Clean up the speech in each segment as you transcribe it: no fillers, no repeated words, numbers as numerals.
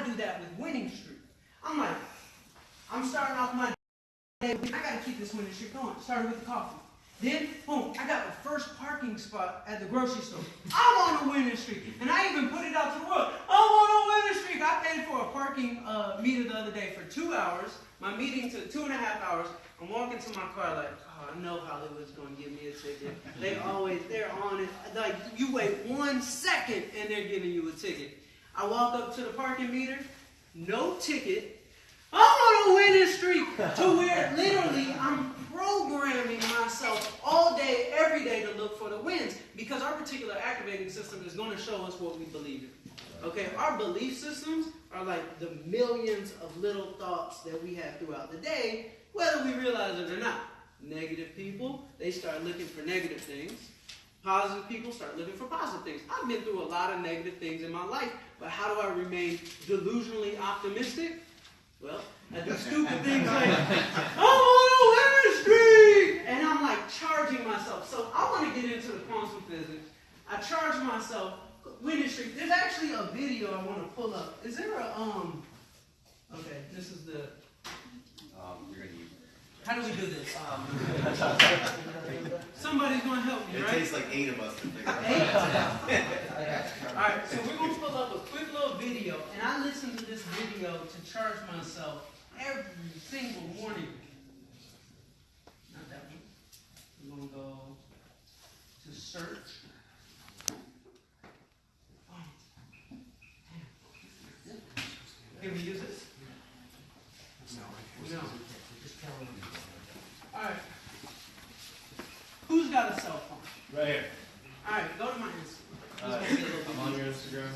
to do that with winning streak. I'm like, I'm starting off my day. I got to keep this winning streak going. Started with the coffee. Then, boom, I got the first parking spot at the grocery store. I'm on a winning streak. And I even put it out to the world. I'm on a winning streak. I paid for a parking meter the other day for 2 hours. My meeting took 2.5 hours. I'm walking to my car like, oh, I know Hollywood's going to give me a ticket. They're on it. Like, you wait 1 second and they're giving you a ticket. I walk up to the parking meter, no ticket. I'm on a winning streak to where literally I'm programming myself all day, every day to look for the wins because our particular activating system is going to show us what we believe in. Okay, our belief systems are like the millions of little thoughts that we have throughout the day, whether we realize it or not. Negative people, they start looking for negative things. Positive people start looking for positive things. I've been through a lot of negative things in my life, but how do I remain delusionally optimistic? Well, I do stupid things like, I'm on a winning streak! And I'm like charging myself. So I want to get into the quantum physics. I charge myself, winning streak. There's actually a video I want to pull up. Is there a, okay, this is the, you're going to use how do we do this? Somebody's going to help me, right? It takes like 8 of us to figure it out. All right, so we're going to pull up a quick little video, and I listen to this video to charge myself every single morning. Not that one. We're going to go to search. Oh. Can we use this? No. All right. Who's got a cell phone? Right here. All right, go to my Instagram. I'm on your Instagram.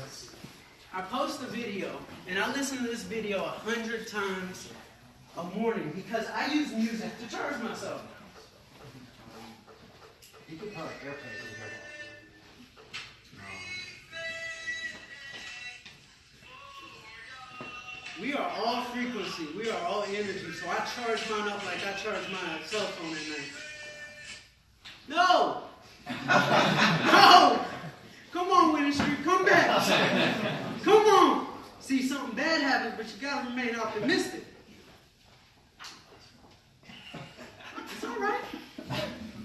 I post a video, and I listen to this video 100 times a morning because I use music to charge myself. You could put airplane in here. We are all frequency. We are all energy. So I charge mine up like I charge my cell phone at night. No! No! Come on, winning streak. Come back. Come on. See, something bad happens, but you got to remain optimistic. It's all right.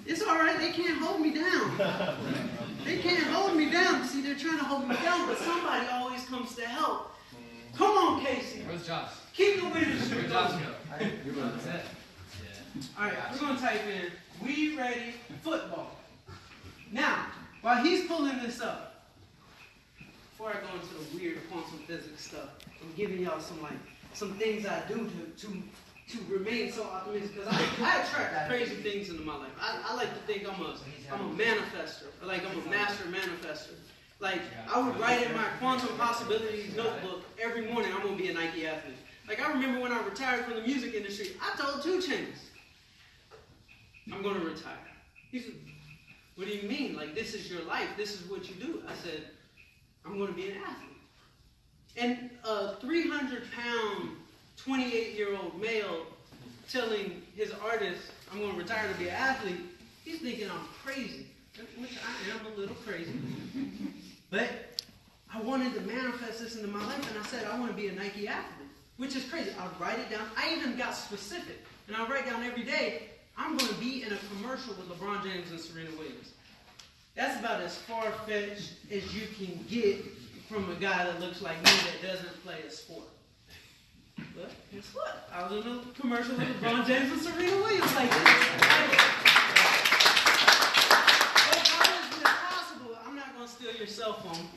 It's all right. They can't hold me down. They can't hold me down. See, they're trying to hold me down, but somebody always comes to help. Come on, Casey. Where's Josh? Keep the winning streak. Where'd Josh go? That's it. All right, we're going to type in, we ready football. Now, while he's pulling this up, before I go into the weird quantum physics stuff, I'm giving y'all some things I do to remain so optimistic because I attract crazy things into my life. I like to think I'm a manifester, like I'm a master manifester. Like, I would write in my quantum possibilities notebook every morning, I'm going to be a Nike athlete. Like, I remember when I retired from the music industry, I told 2 Chainz, I'm going to retire. He said, what do you mean? Like, this is your life. This is what you do. I said, I'm going to be an athlete. And a 300-pound, 28-year-old male telling his artist, I'm going to retire to be an athlete, he's thinking I'm crazy. Which I am a little crazy. But I wanted to manifest this into my life, and I said, I want to be a Nike athlete, which is crazy. I'll write it down. I even got specific, and I'll write down every day, I'm going to be in a commercial with LeBron James and Serena Williams. That's about as far-fetched as you can get from a guy that looks like me that doesn't play a sport. But guess what? I was in a commercial with LeBron James and Serena Williams like this. Steal your cell phone.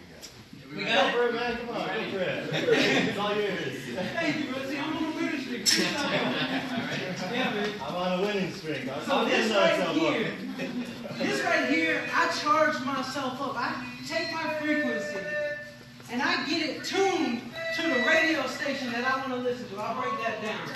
We got it? Man, come on, go for it. It's all yours. Thank you, bro. See, I'm on a winning streak. Yeah, man. I'm on a winning streak. So this right here, I charge myself up. I take my frequency and I get it tuned to the radio station that I want to listen to. I'll break that down.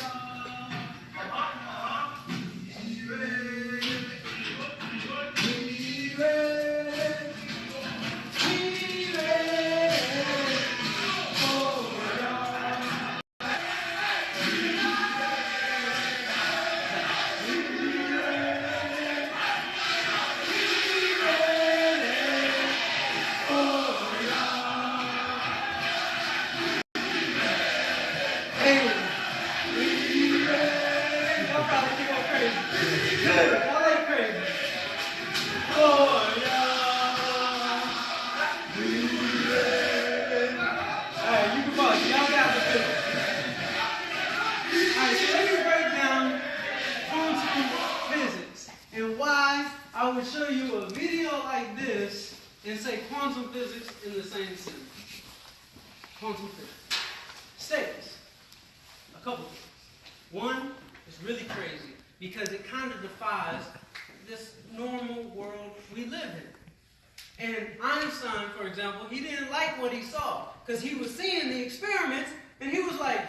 Super Bowl. Y'all got the feel. Alright, so let me break down quantum physics and why I would show you a video like this and say quantum physics in the same sentence. Quantum physics states a couple things. One is really crazy because it kind of defies this normal world we live in. And Einstein, for example, he didn't like what he saw because he was seeing the experiments and he was like,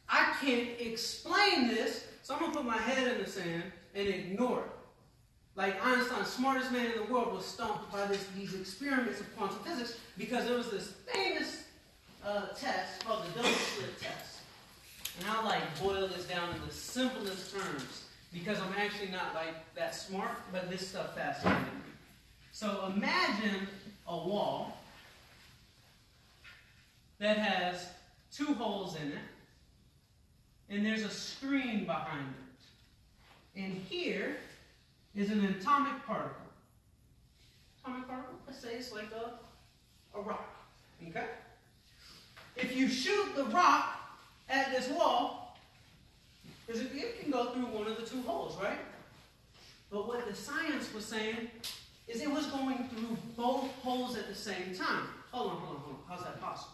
I can't explain this, so I'm going to put my head in the sand and ignore it. Like Einstein, smartest man in the world, was stumped by these experiments of quantum physics because there was this famous test called the double slit test. And I'll boil this down in the simplest terms because I'm actually not that smart, but this stuff fascinates me. So imagine a wall that has 2 holes in it, and there's a screen behind it. And here is an atomic particle. Atomic particle, let's say it's like a rock. Okay? If you shoot the rock at this wall, it can go through one of the 2 holes, right? But what the science was saying is it was going through both holes at the same time. Hold on. How's that possible?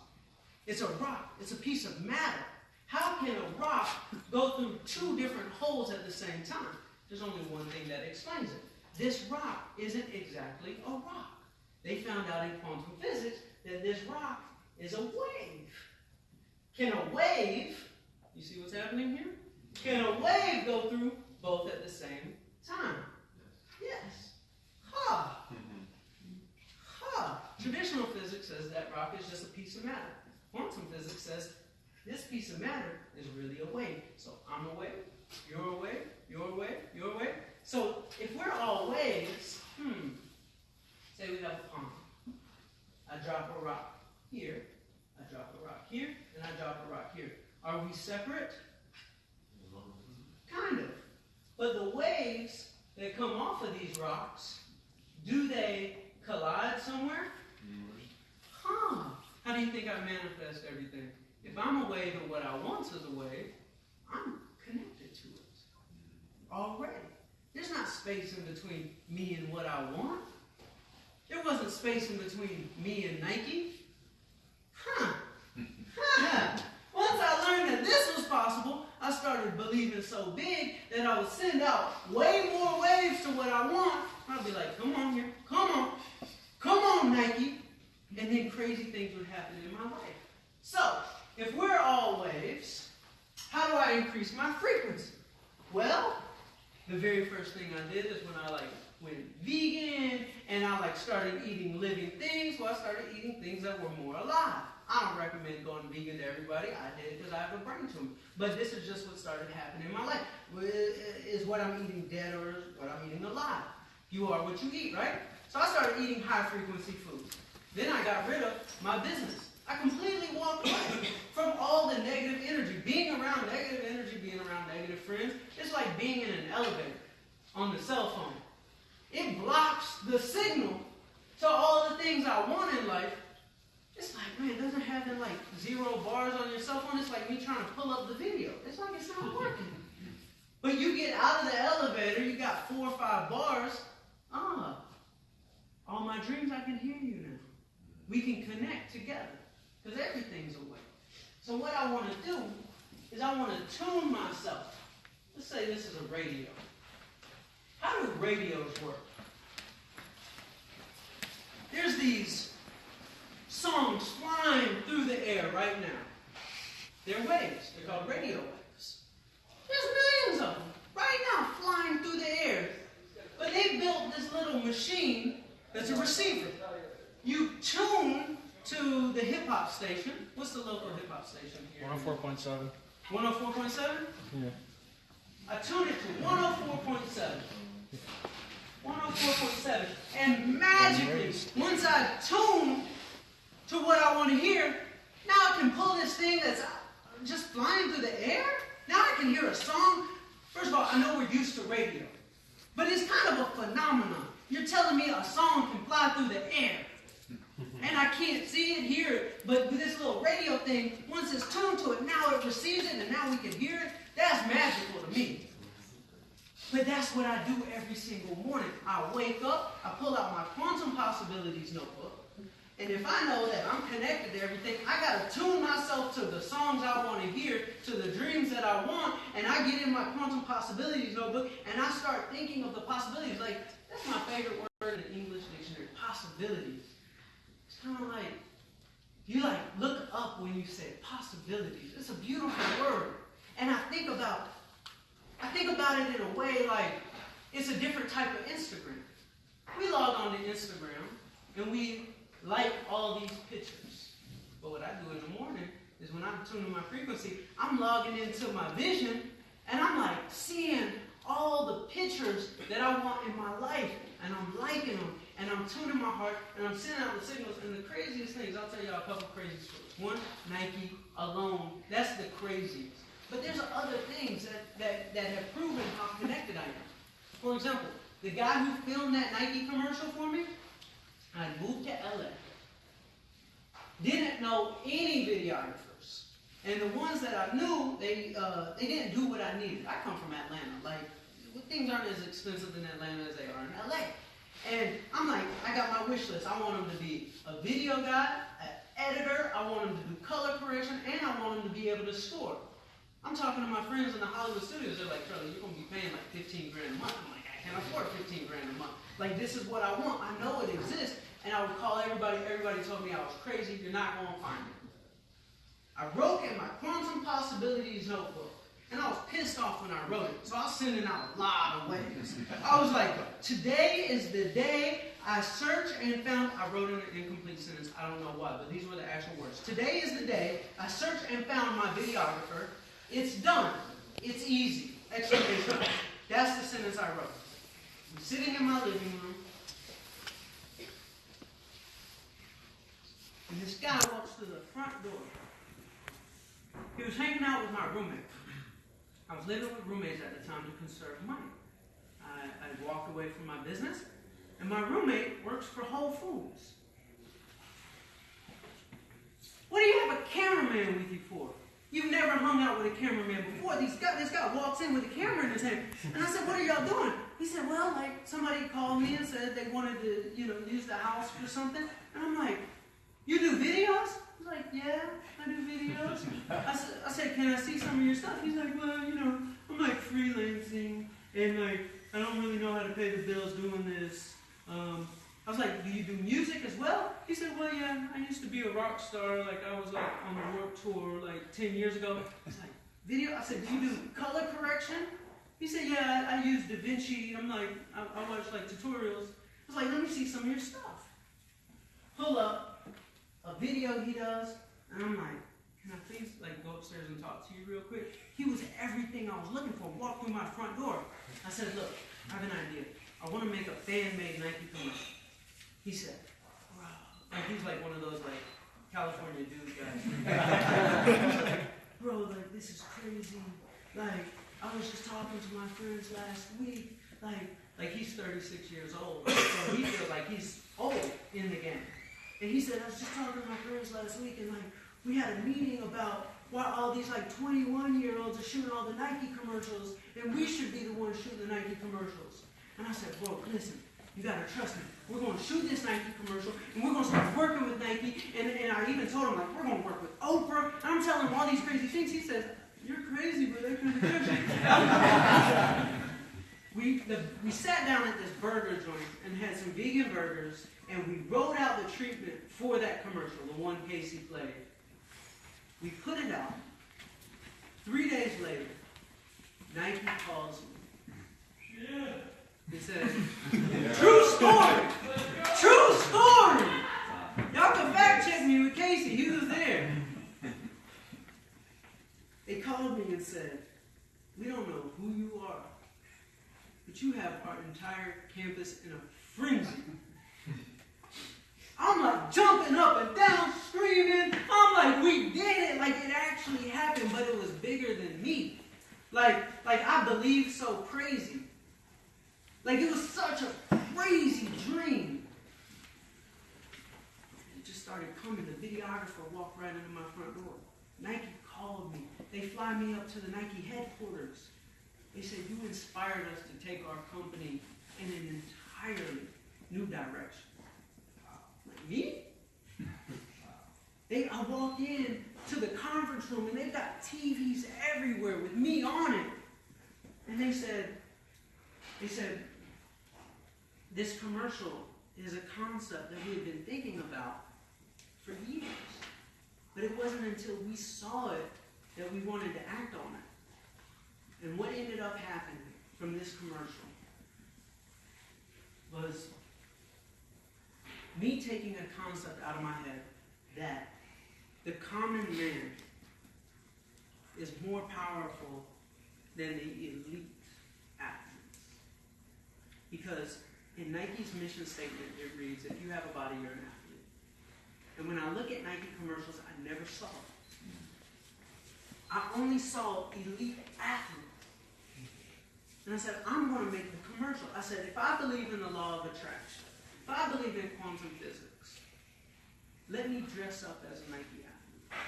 It's a rock. It's a piece of matter. How can a rock go through 2 different holes at the same time? There's only one thing that explains it. This rock isn't exactly a rock. They found out in quantum physics that this rock is a wave. Can a wave, you see what's happening here? Can a wave go through both at the same time? Yes. Traditional physics says that rock is just a piece of matter. Quantum physics says this piece of matter is really a wave. So I'm a wave, you're a wave, you're a wave, you're a wave. So if we're all waves, say we have a pond. I drop a rock here, I drop a rock here, and I drop a rock here. Are we separate? Kind of. But the waves that come off of these rocks, do they collide somewhere? How do you think I manifest everything? If I'm a wave and what I want is a wave, I'm connected to it already. There's not space in between me and what I want. There wasn't space in between me and Nike. Once I learned that this was possible, I started believing so big that I would send out way more waves to what I want. I'd be like, come on here, come on Nike. And then crazy things would happen in my life. So, if we're all waves, how do I increase my frequency? Well, the very first thing I did is when I went vegan and I started eating living things. Well, I started eating things that were more alive. I don't recommend going vegan to everybody. I did it because I have a brain tumor. But this is just what started happening in my life. Is what I'm eating dead or is what I'm eating alive? You are what you eat, right? So I started eating high frequency foods. Then I got rid of my business. I completely walked away from all the negative energy. Being around negative energy, being around negative friends, it's like being in an elevator on the cell phone. It blocks the signal to all the things I want in life. It's like, man, doesn't having 0 bars on your cell phone, it's like me trying to pull up the video. It's like it's not working. But you get out of the elevator, you got 4 or 5 bars. All my dreams, I can hear you now. We can connect together because everything's a wave. So what I want to do is I want to tune myself. Let's say this is a radio. How do radios work? There's these songs flying through the air right now. They're waves. They're called radio waves. There's millions of them right now flying through the air. But they built this little machine that's a receiver. You tune to the hip-hop station. What's the local hip-hop station here? 104.7. 104.7? Yeah. I tune it to 104.7. 104.7. And magically, once I tune to what I want to hear, now I can pull this thing that's just flying through the air. Now I can hear a song. First of all, I know we're used to radio. But it's kind of a phenomenon. You're telling me a song can fly through the air. and I can't see it, hear it, but with this little radio thing, once it's tuned to it, now it receives it, and now we can hear it. That's magical to me. But that's what I do every single morning. I wake up, I pull out my Quantum Possibilities notebook, and if I know that I'm connected to everything, I got to tune myself to the songs I want to hear, to the dreams that I want, and I get in my Quantum Possibilities notebook, and I start thinking of the possibilities. Like, that's my favorite word in the English dictionary, possibilities. It's kind of like, you like look up when you say possibilities. It's a beautiful word. And I think about it in a way like it's a different type of Instagram. We log on to Instagram, and we like all these pictures. But what I do in the morning is when I'm tuning my frequency, I'm logging into my vision, and I'm like seeing all the pictures that I want in my life, and I'm liking them, and I'm tuning my heart, and I'm sending out the signals. And the craziest things, I'll tell y'all a couple crazy stories. One, Nike alone, that's the craziest. But there's other things that have proven how connected I am. For example, the guy who filmed that Nike commercial for me, I moved to LA. Didn't know any videographers. And the ones that I knew, they didn't do what I needed. I come from Atlanta. Like, things aren't as expensive in Atlanta as they are in LA. And I'm like, I got my wish list. I want him to be a video guy, an editor. I want him to do color correction, and I want him to be able to score. I'm talking to my friends in the Hollywood studios. They're like, Charlie, you're going to be paying like 15 grand a month. I'm like, I can't afford 15 grand a month. Like, this is what I want. I know it exists. And I would call everybody. Everybody told me I was crazy. You're not going to find it. I wrote in my Quantum Possibilities notebook. And I was pissed off when I wrote it. So I was sending out a lot of waves. I was like, today is the day I searched and found. I wrote in an incomplete sentence. I don't know why, but these were the actual words. Today is the day I searched and found my videographer. It's done. It's easy. Exclamation mark. That's the sentence I wrote. I'm sitting in my living room. And this guy walks to the front door. He was hanging out with my roommate. I was living with roommates at the time to conserve money. I walked away from my business, and my roommate works for Whole Foods. What do you have a cameraman with you for? You've never hung out with a cameraman before. This guy walks in with a camera in his hand. And I said, what are y'all doing? He said, well, like, somebody called me and said they wanted to, use the house for something. And I'm like, you do videos? He's like, yeah, I do videos. I said, can I see some of your stuff? He's like, well, I'm like freelancing, and like, I don't really know how to pay the bills doing this. I was like, do you do music as well? He said, well, yeah, I used to be a rock star. Like, I was like on the Warped Tour like 10 years ago. He's like, video? I said, do you do color correction? He said, yeah, I use DaVinci. I'm like, I watch like tutorials. I was like, let me see some of your stuff. Pull up a video he does, and I'm like, can I please like go upstairs and talk to you real quick? He was everything I was looking for. Walked through my front door. I said, look, I have an idea. I want to make a fan-made Nike commercial. He said, wow. Like, he's like one of those like California dude guys. I was like, bro, like, this is crazy. Like, I was just talking to my friends last week. Like he's 36 years old. So he feels like he's old in the game. And he said, I was just talking to my friends last week, and like, we had a meeting about why all these like 21-year-olds are shooting all the Nike commercials, and we should be the ones shooting the Nike commercials. And I said, bro, listen, you gotta trust me. We're gonna shoot this Nike commercial, and we're gonna start working with Nike. And I even told him, like, we're gonna work with Oprah. And I'm telling him all these crazy things. He says, you're crazy, but I couldn't judge you. We sat down at this burger joint and had some vegan burgers, and we wrote out the treatment for that commercial, the one Casey played. We put it out. 3 days later, Nike calls me. Yeah. He said, true story! True story! Y'all can fact check me with Casey. He was there. They called me and said, we don't know who you are, but you have our entire campus in a frenzy. I'm like jumping up and down, screaming. I'm like, we did it. Like, it actually happened, but it was bigger than me. Like I believed so crazy. Like, it was such a crazy dream. It just started coming. The videographer walked right into my front door. Nike called me. They fly me up to the Nike headquarters. They said, you inspired us to take our company in an entirely new direction. Like, me? I walked in to the conference room and they've got TVs everywhere with me on it. And they said, this commercial is a concept that we had been thinking about for years. But it wasn't until we saw it that we wanted to act on it. And what ended up happening from this commercial was me taking a concept out of my head that the common man is more powerful than the elite athletes. Because in Nike's mission statement, it reads, if you have a body, you're an athlete. And when I look at Nike commercials, I never saw it. I only saw elite athletes. And I said, I'm going to make the commercial. I said, if I believe in the law of attraction, if I believe in quantum physics, let me dress up as a Nike athlete.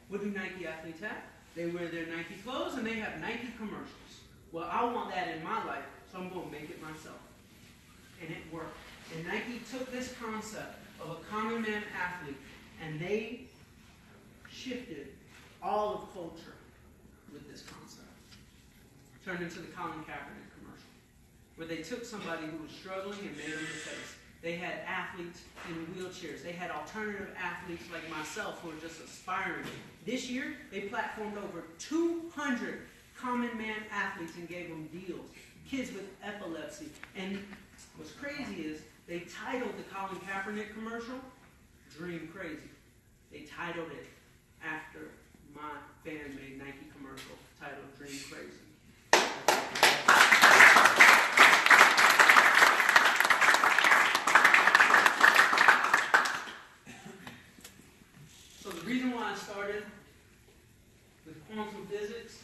What do Nike athletes have? They wear their Nike clothes and they have Nike commercials. Well, I want that in my life, so I'm going to make it myself. And it worked. And Nike took this concept of a common man athlete and they shifted all of culture with this concept. Turned into the Colin Kaepernick commercial, where they took somebody who was struggling and made them the face. They had athletes in wheelchairs. They had alternative athletes like myself who are just aspiring. This year, they platformed over 200 common man athletes and gave them deals. Kids with epilepsy. And what's crazy is they titled the Colin Kaepernick commercial, Dream Crazy. They titled it after my fan-made Nike commercial titled Dream Crazy. So the reason why I started with quantum physics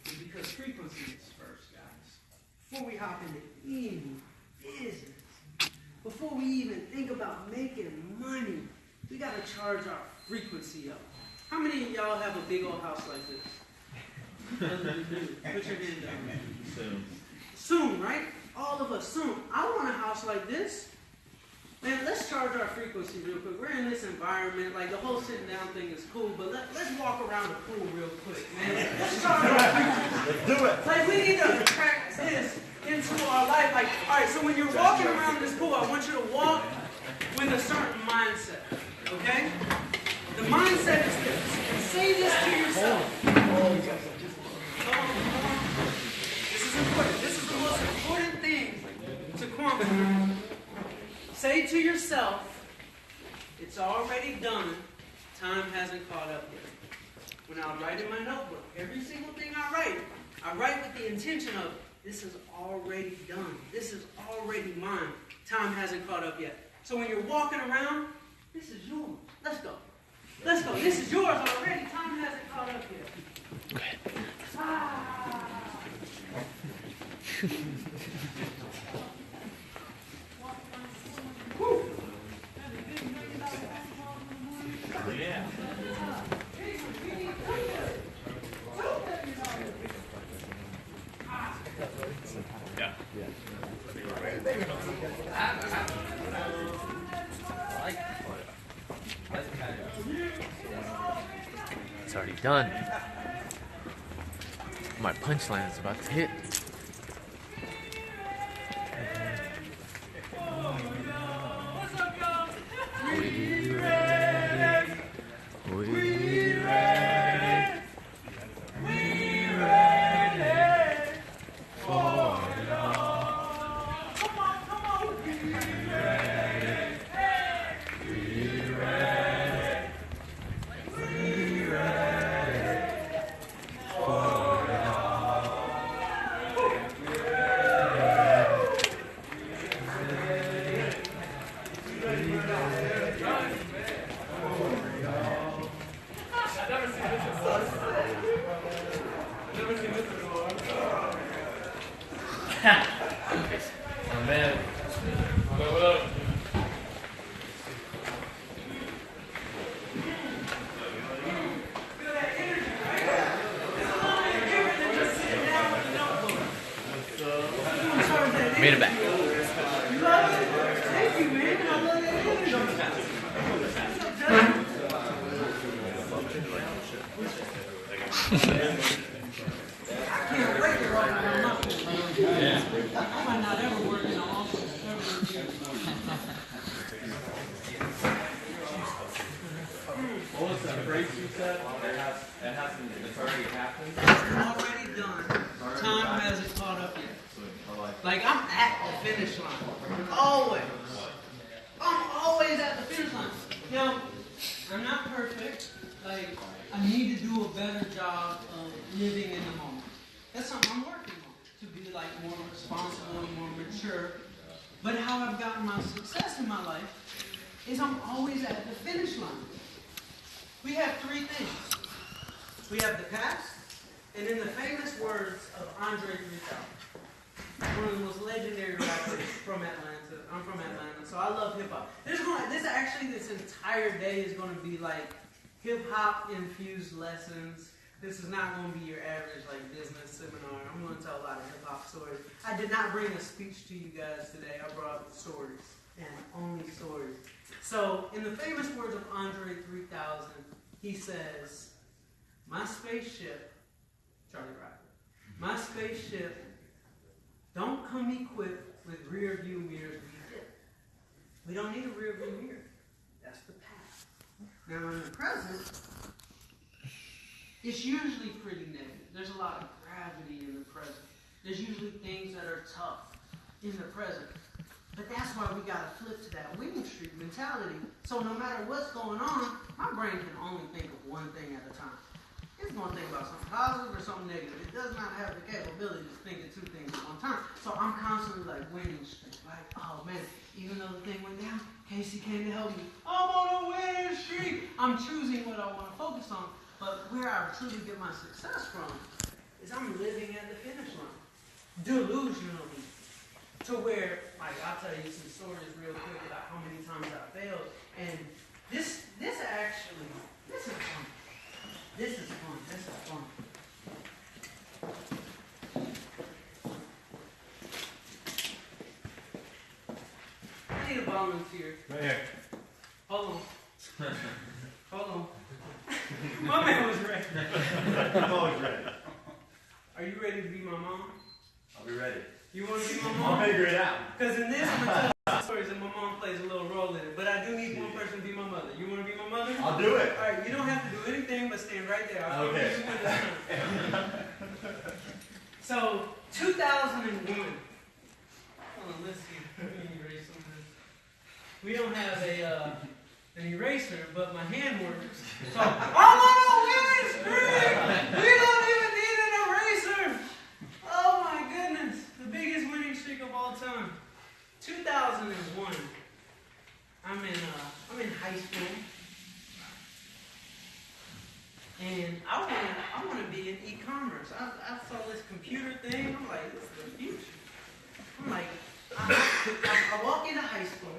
is because frequency is first, guys. Before we hop into any business, before we even think about making money, we got to charge our frequency up. How many of y'all have a big old house like this? Put your hand down. Soon, right? All of us, soon. I want a house like this. Man, let's charge our frequency real quick. We're in this environment, like the whole sitting down thing is cool, but let's walk around the pool real quick, man. Let's charge our frequency. Let's do it. Like, we need to crack this into our life. Like, all right, so when you're walking around this pool, I want you to walk with a certain mindset, okay? The mindset is this. Say this to yourself. This is important. This is the most important thing to quantum. Say to yourself, it's already done. Time hasn't caught up yet. When I write in my notebook, every single thing I write with the intention of, this is already done. This is already mine. Time hasn't caught up yet. So when you're walking around, this is yours. Let's go. Let's go. This is yours already. Time hasn't caught up yet. Yeah. It's already done. My punchline is about to hit. We ready. We ready. We ready for it all. Come on. We ready. We ready. We ready for it all. Oh man. What up? Made it back. You love it? Thank you, man. I love that energy. I can't wait to rock my mouth. I might not ever work in an office ever again. What was that phrase you said? It's already happened. It's already done. Time hasn't caught up yet. Like I'm at the finish line. Always. I'm always at the finish line. Now, I'm not perfect. Like, I need to do a better job of living in the moment. That's something I'm working on. To be like more responsible and more mature. But how I've gotten my success in my life is I'm always at the finish line. We have three things. We have the past, and in the famous words of Andre 3000, one of the most legendary rappers from Atlanta. I'm from Atlanta, so I love hip hop. This entire day is going to be like hip hop infused lessons. This is not going to be your average like business seminar. I'm going to tell a lot of hip hop stories. I did not bring a speech to you guys today. I brought stories, and only stories. So, in the famous words of Andre 3000, he says, "My spaceship, Charlie Rocker, my spaceship don't come equipped with rear view mirrors we did. We don't need a rear view mirror. That's the past. Now in the present, it's usually pretty negative. There's a lot of gravity in the present. There's usually things that are tough in the present. But that's why we got to flip to that winning streak mentality. So no matter what's going on, my brain can only think of one thing at a time. It's going to think about something positive or something negative. It does not have the capability to think of two things at one time. So I'm constantly like winning streak. Like, oh man, even though the thing went down, Casey came to help me. I'm on a winning streak. I'm choosing what I want to focus on. But where I truly get my success from is I'm living at the finish line. Delusionally. To where, like, I'll tell you some stories real quick about how many times I failed. And this is fun. This is fun. This is fun. I need a volunteer. Right here. Hold on. My man was ready. I'm always ready. Are you ready to be my mom? I'll be ready. You want to be my I'll mom? figure it out. Because in this, I'm going to tell you stories and my mom plays a little role in it. But I do need one person to be my mother. You want to be my mother? I'll do it. All right, you don't have to do anything but stand right there. I'll Okay. give you when it's time. So, 2001. Hold on, let's see. Let me erase some of this. We don't have an eraser, but my hand works. So, I'm on a winning streak! We don't even need an eraser! Oh my goodness. The biggest winning streak of all time. 2001. I'm in high school. And I want to be in e-commerce. I saw this computer thing. I'm like, this is the future. I'm like, I walk into high school.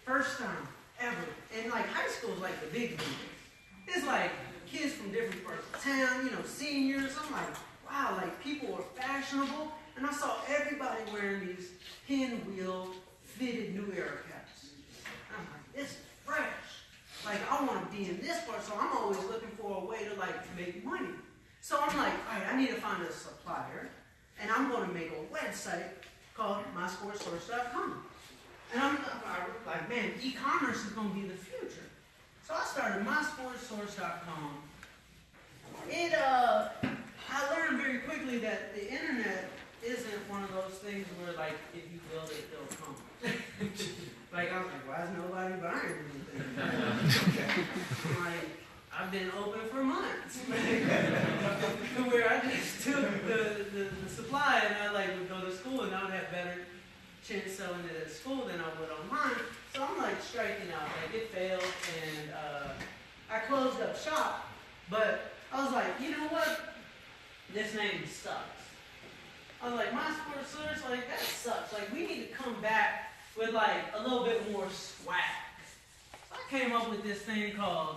First time ever. And like high school is like the big league. It's like kids from different parts of town, seniors. I'm like, wow, like people are fashionable. And I saw everybody wearing these pinwheel fitted New Era caps. And I'm like, this is fresh. Like, I want to be in this part, so I'm always looking for a way to, like, make money. So I'm like, all right, I need to find a supplier, and I'm going to make a website called mysportsource.com. And I'm like, man, e-commerce is going to be the future. So I started mysportsource.com. I learned very quickly that the internet isn't one of those things where, like, if you build it, they'll come. Like, I was like, why is nobody buying anything? Like, I've been open for months. To where I just took the supply and I, like, would go to school and I would have better chance selling it at school than I would online. So I'm, like, striking out. Like, it failed and I closed up shop. But I was like, you know what? This name sucks. I was like, My Sports Source, like, that sucks. Like, we need to come back with, like, a little bit more swag. So I came up with this thing called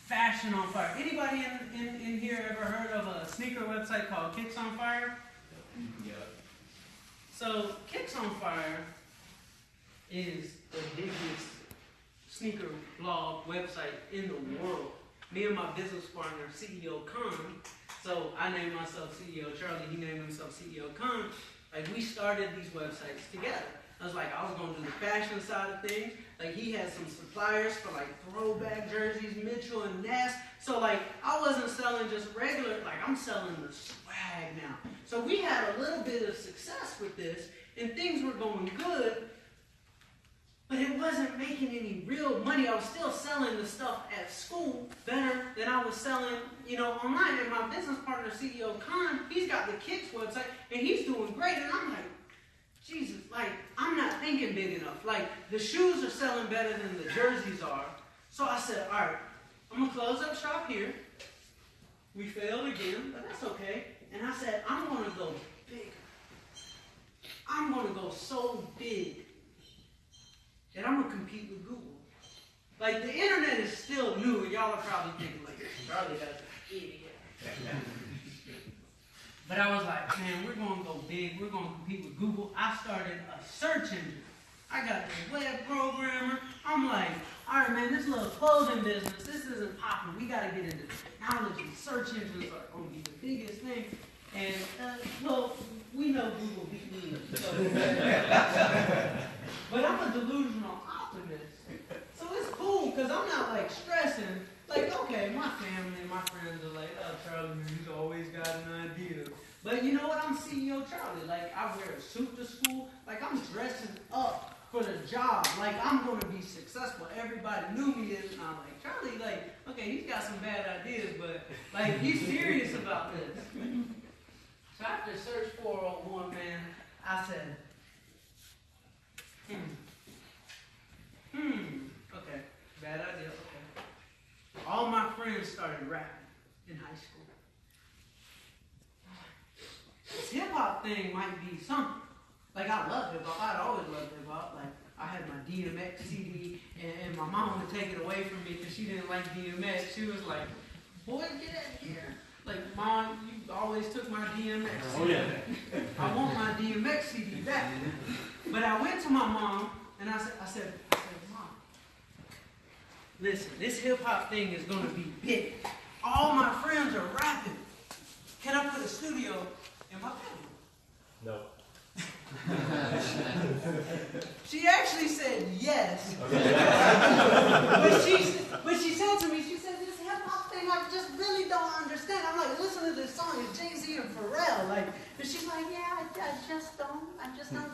Fashion on Fire. Anybody in here ever heard of a sneaker website called Kicks on Fire? Yeah. So Kicks on Fire is the biggest sneaker blog website in the world. Me and my business partner, CEO Khan, so I named myself CEO Charlie, he named himself CEO Khan. Like, we started these websites together. I was going to do the fashion side of things. Like, he had some suppliers for like throwback jerseys, Mitchell and Ness. So like, I wasn't selling just regular, like I'm selling the swag now. So we had a little bit of success with this and things were going good, but it wasn't making any real money. I was still selling the stuff at school better than I was selling, online. And my business partner, CEO Khan, he's got the Kicks website and he's doing great. And I'm like, Jesus, like, I'm not thinking big enough. Like, the shoes are selling better than the jerseys are. So I said, all right, I'm going to close up shop here. We failed again, but that's okay. And I said, I'm going to go big. I'm going to go so big that I'm going to compete with Google. Like, the internet is still new, and y'all are probably thinking, like, Charlie, that's an idiot. But I was like, man, we're going to go big. We're going to compete with Google. I started a search engine. I got the web programmer. I'm like, all right, man, this little clothing business, this isn't popping. We got to get into technology. Search engines are going to be the biggest thing. And, well, we know Google beat me. So. But I'm a delusional optimist. So it's cool because I'm not, like, stressing. Like, okay, my family and my friends are like, oh, Charlie, he's always got an idea. But you know what? I'm CEO Charlie. Like, I wear a suit to school. Like, I'm dressing up for the job. Like, I'm going to be successful. Everybody knew me. And I'm like, Charlie, like, okay, he's got some bad ideas, but, like, he's serious about this. So after search 401, man, I said, okay, bad idea, okay. All my friends started rapping in high school. This hip-hop thing might be something. Like, I love hip-hop. I'd always loved hip-hop. Like, I had my DMX CD, and my mom would take it away from me because she didn't like DMX. She was like, boy, get out of here. Like, Mom, you always took my DMX CD. Oh, yeah. I want my DMX CD back. But I went to my mom, and I said, Mom, listen, this hip-hop thing is going to be big. All my friends are rapping. Can I put a studio in my bedroom? No. She actually said yes. but she said to me, she said, this hip-hop thing, I just really don't understand. I'm like, listen to this song, it's Jay-Z and Pharrell. Like, and she's like, yeah, I just don't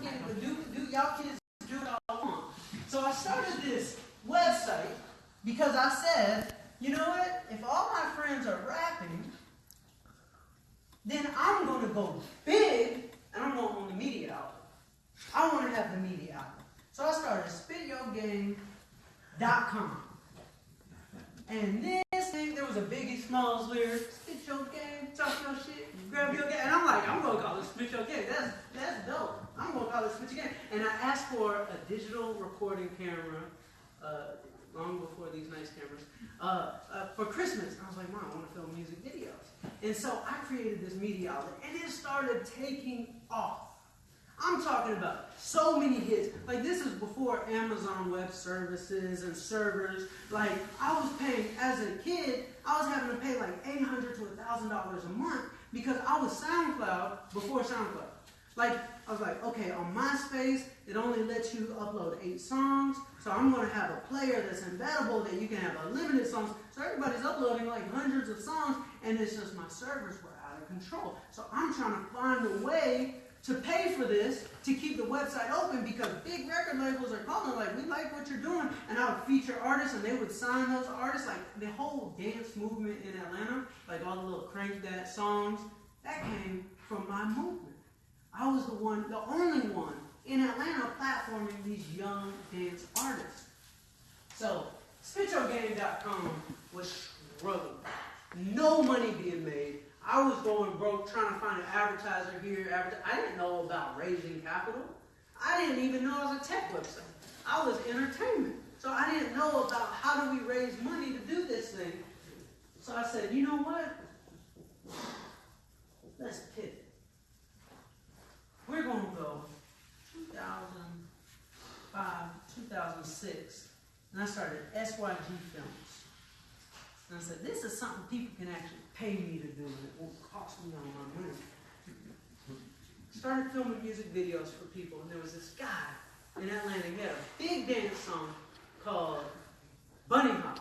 get it. But do y'all kids do what I want? So I started this website because I said, you know what? If all my friends are rapping, then I'm going to go big, and I'm going to own the media outlet. I want to have the media outlet. So I started SpitYourGame.com. And this thing, there was a Biggie Smalls lyric, spit your game, talk your shit, grab your game. And I'm like, I'm going to call it Spit Your Game. That's dope. I'm going to call it Spit Your Game. And I asked for a digital recording camera, long before these nice cameras, for Christmas. And I was like, Mom, I want to film music videos. And so I created this media outlet, and it started taking off. I'm talking about so many hits. Like, this is before Amazon Web Services and servers. Like, I was paying, as a kid, I was having to pay like $800 to $1,000 a month because I was SoundCloud before SoundCloud. Like, I was like, okay, on MySpace, it only lets you upload 8 songs. So I'm going to have a player that's embeddable that you can have unlimited songs. So everybody's uploading like hundreds of songs, and it's just my servers were out of control. So I'm trying to find a way to pay for this, to keep the website open, because big record labels are calling, like, we like what you're doing. And I would feature artists, and they would sign those artists. Like, the whole dance movement in Atlanta, like all the little Crank That songs, that came from my movement. I was the only one in Atlanta platforming these young dance artists. So, SpitYourGame.com was struggling. No money being made. I was going broke trying to find an advertiser here. I didn't know about raising capital. I didn't even know it was a tech website. I was entertainment. So I didn't know about how do we raise money to do this thing. So I said, you know what? Let's pivot. We're going to go 2006, and I started SYG Films. And I said, this is something people can actually pay me to do, and it won't cost me all my money. Started filming music videos for people, and there was this guy in Atlanta. He had a big dance song called Bunny Hop.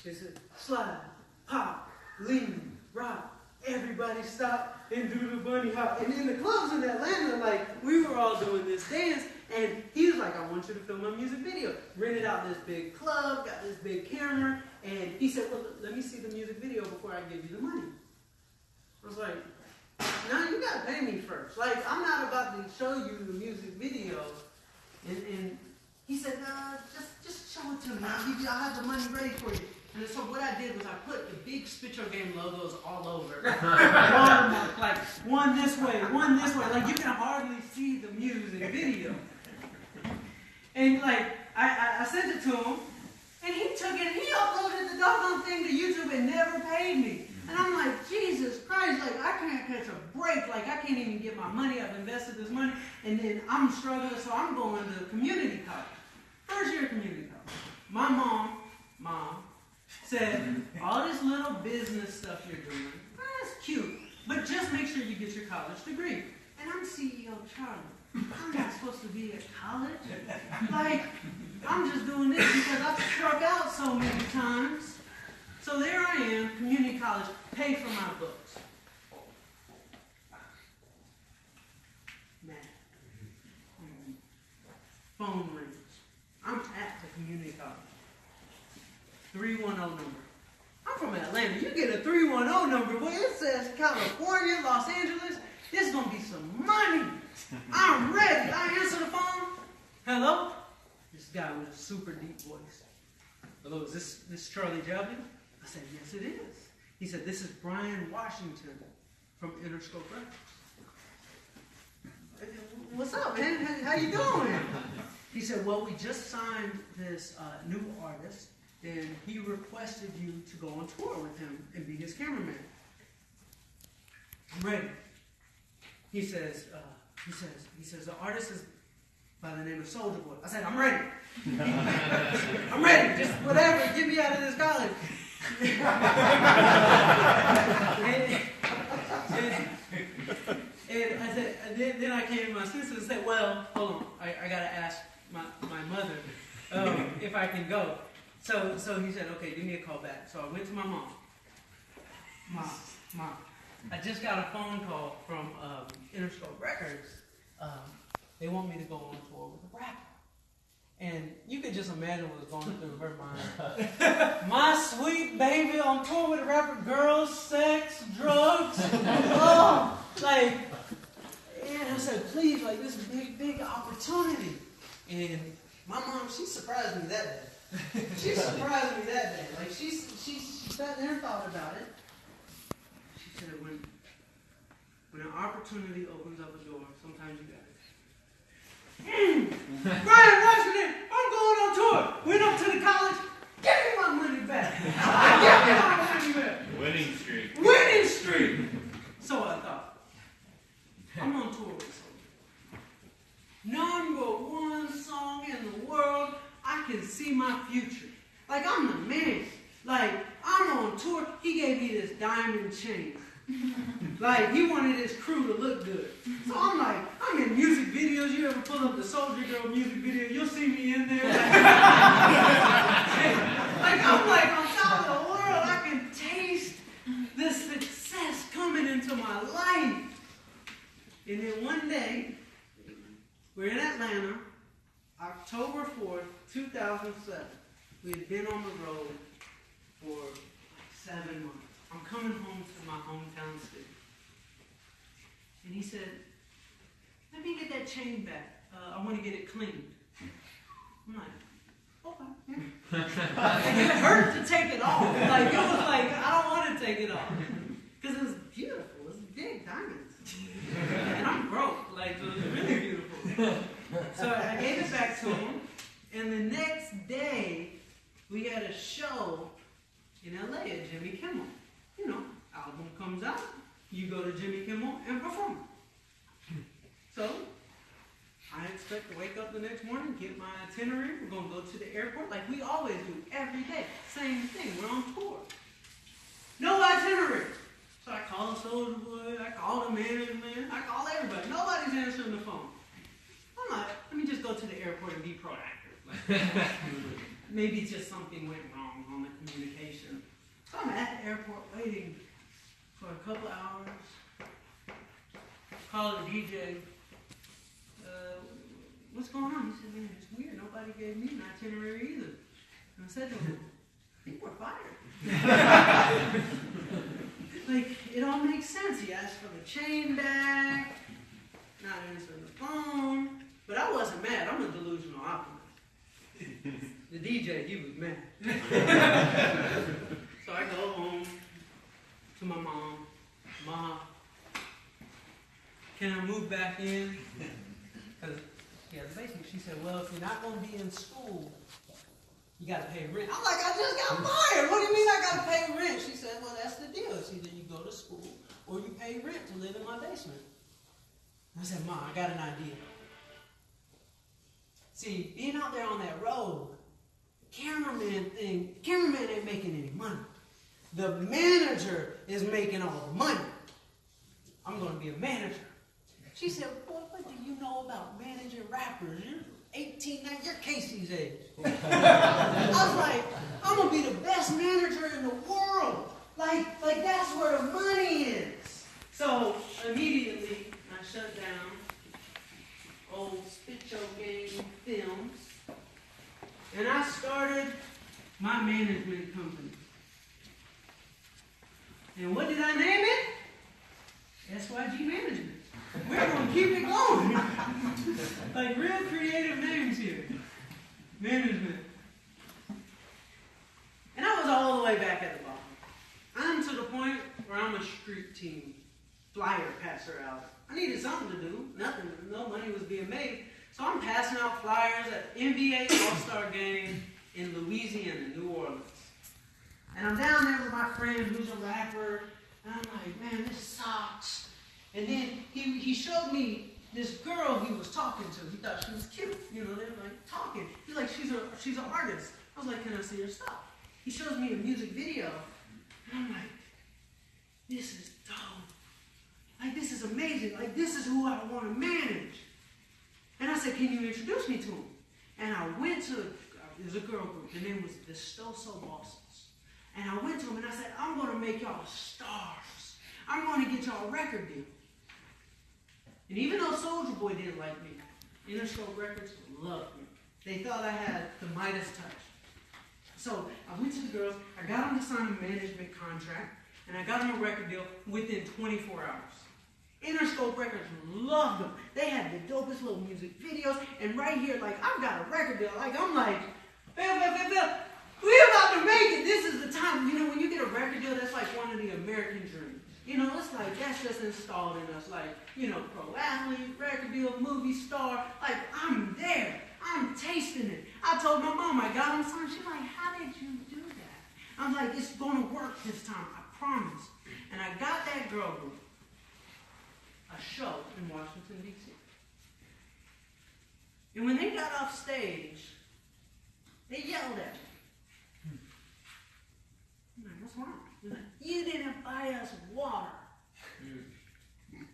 He said, slide, pop, lean, rock, everybody stop and do the bunny hop. And in the clubs in Atlanta, like, we were all doing this dance, and he was like, I want you to film a music video. Rented out this big club, got this big camera, and he said, well, let me see the music video before I give you the money. I was like, no, you gotta pay me first. Like, I'm not about to show you the music video. And he said, just show it to me. I'll have the money ready for you. And so what I did was I put the big Spit Your Game logos all over. Watermark, like one this way. Like you can hardly see the music video. And like, I sent it to him, and he took it and he uploaded the doggone thing to YouTube and never paid me. And I'm like, Jesus Christ, like I can't catch a break. Like I can't even get my money. I've invested this money, and then I'm struggling, so I'm going to community college. First year community college. My mom, said, all this little business stuff you're doing, that's cute, but just make sure you get your college degree. And I'm CEO Charlie. I'm not supposed to be at college. Like, I'm just doing this because I've struck out so many times. So there I am, community college, pay for my books. Man. Phone rings. I'm at the community college. 310 number. I'm from Atlanta. You get a 310 number, well, it says California, Los Angeles. There's going to be some money. I'm ready. I answer the phone. Hello? This guy with a super deep voice. Hello, is this Charlie Jelly? I said, yes, it is. He said, this is Brian Washington from Interscope Records. What's up, man? How you doing? He said, well, we just signed this new artist, and he requested you to go on tour with him and be his cameraman. I'm ready. He says, the artist is by the name of Soulja Boy. I said, I'm ready. I'm ready. Just whatever. Get me out of this college. and I said, then I came to my senses and said, well, hold on. I got to ask my mother if I can go. So he said, okay, give me a call back. So I went to my mom. Mom, I just got a phone call from Interscope Records. They want me to go on tour with a rapper. And you could just imagine what was going through her mind. My sweet baby on tour with a rapper, girls, sex, drugs. Oh, like, and I said, please, like, this big opportunity. And my mom, she surprised me that day. She surprised me that day. Like, she sat there and thought about it. She said, when an opportunity opens up a door, sometimes you got it. Brian Washington, I'm going on tour. Went up to the college. Give me my money back. Give me my money back. Winning streak. Winning streak. So I thought, I'm on tour with somebody. #1 song in the world. I can see my future. Like, I'm the man. Like, I'm on tour. He gave me this diamond chain. Like, he wanted his crew to look good. So I'm like, I'm in music videos. You ever pull up the Soldier Girl music video, you'll see me in there. Like, I'm like on top of the world. I can taste the success coming into my life. And then one day, we're in Atlanta, October 4th, 2007. We had been on the road for like 7 months. I'm coming home to my hometown city. And he said, let me get that chain back. I want to get it cleaned. I'm like, okay. Like, it hurt to take it off. Like, it was like, I don't want to take it off. Because it was beautiful. It was big diamonds. And I'm broke. Like, it was really beautiful. So I gave it back to him. And the next day, we had a show in LA at Jimmy Kimmel. You know, album comes out, you go to Jimmy Kimmel and perform. So, I expect to wake up the next morning, get my itinerary. We're going to go to the airport like we always do, every day. Same thing. We're on tour. No itinerary. So I call the soldier boy, I call the management, I call everybody. Nobody's answering the phone. I'm like, let me just go to the airport and be proactive. Like, maybe just something went wrong on the communication. So I'm at the airport waiting for a couple hours. Call the DJ. What's going on? He said, man, it's weird. Nobody gave me an itinerary either. And I said to him, you were fired. Like, it all makes sense. He asked for the chain back, not answering the phone. But I wasn't mad. I'm a delusional optimist. The DJ, he was mad. So I go home to my mom. Mom, can I move back in? Because she has a basement. She said, well, if you're not going to be in school, you got to pay rent. I'm like, I just got fired. What do you mean I got to pay rent? She said, well, that's the deal. It's either you go to school or you pay rent to live in my basement. I said, Mom, I got an idea. See, being out there on that road, cameraman ain't making any money. The manager is making all the money. I'm going to be a manager. She said, boy, what do you know about managing rappers? You're 18, 19, you're Casey's age. I was like, I'm going to be the best manager in the world. Like that's where the money is. So immediately I shut down old Spit Show Game Films. And I started my management company. And what did I name it? SYG Management. We're going to keep it going. Like real creative names here. Management. And I was all the way back at the bottom. I'm to the point where I'm a street team flyer passer out. I needed something to do. Nothing. No money was being made. So I'm passing out flyers at the NBA All-Star Game in Louisiana, New Orleans. And I'm down there with my friend who's a rapper. And I'm like, man, this sucks. And then he showed me this girl he was talking to. He thought she was cute. You know, they were like talking. He's like, she's an artist. I was like, can I see her stuff? He shows me a music video. And I'm like, this is dope. Like, this is amazing. Like, this is who I want to manage. And I said, can you introduce me to him? And I went to, there's a girl group. The name was the Stoso Bosses. And I went to him and I said, I'm going to make y'all stars. I'm going to get y'all a record deal. And even though Soulja Boy didn't like me, Interscope Records loved me. They thought I had the Midas touch. So I went to the girls, I got them to sign a management contract, and I got them a record deal within 24 hours. Interscope Records loved them. They had the dopest little music videos, and right here, like, I've got a record deal. Like, I'm like, Bill, we're about to make it. This is the time. You know, when you get a record deal, that's like one of the American dreams. You know, it's like, that's just installed in us. Like, you know, pro athlete, record deal, movie star. Like, I'm there. I'm tasting it. I told my mom I got him signed. She's like, how did you do that? I'm like, it's going to work this time. I promise. And I got that girl group a show in Washington, D.C. And when they got off stage, they yelled at me. I'm like, what's wrong? They're like, you didn't buy us water.